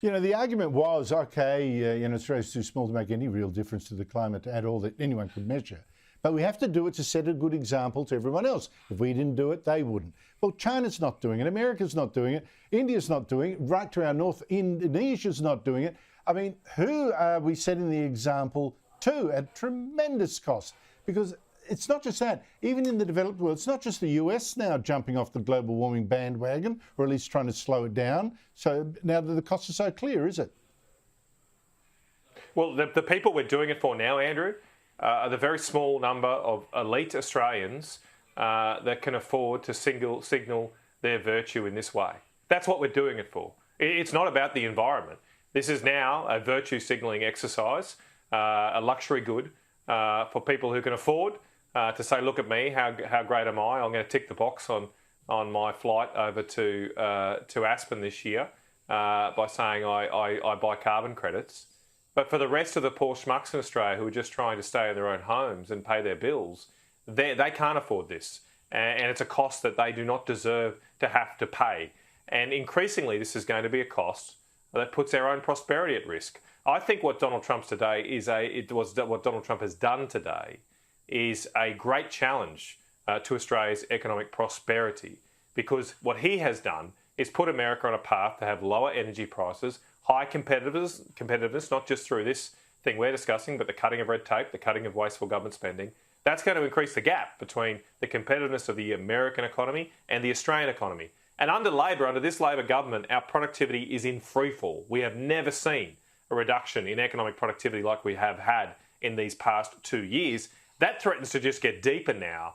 You know, the argument was, okay, Australia's too small to make any real difference to the climate at all that anyone could measure. But we have to do it to set a good example to everyone else. If we didn't do it, they wouldn't. Well, China's not doing it. America's not doing it. India's not doing it. Right to our north, Indonesia's not doing it. I mean, who are we setting the example to at tremendous cost? Because it's not just that. Even in the developed world, it's not just the US now jumping off the global warming bandwagon, or at least trying to slow it down. So now that the costs are so clear, is it? Well, the people we're doing it for now, Andrew, are the very small number of elite Australians that can afford to signal their virtue in this way. That's what we're doing it for. It's not about the environment. This is now a virtue signalling exercise, a luxury good for people who can afford to say, look at me, how great am I? I'm going to tick the box on my flight over to Aspen this year by saying I buy carbon credits. But for the rest of the poor schmucks in Australia who are just trying to stay in their own homes and pay their bills, they can't afford this. And it's a cost that they do not deserve to have to pay. And increasingly, this is going to be a cost that puts our own prosperity at risk. I think what Donald Trump has done today is a great challenge to Australia's economic prosperity, because what he has done is put America on a path to have lower energy prices, high competitiveness, not just through this thing we're discussing, but the cutting of red tape, the cutting of wasteful government spending. That's going to increase the gap between the competitiveness of the American economy and the Australian economy. And under this Labor government, our productivity is in freefall. We have never seen a reduction in economic productivity like we have had in these past 2 years. That threatens to just get deeper now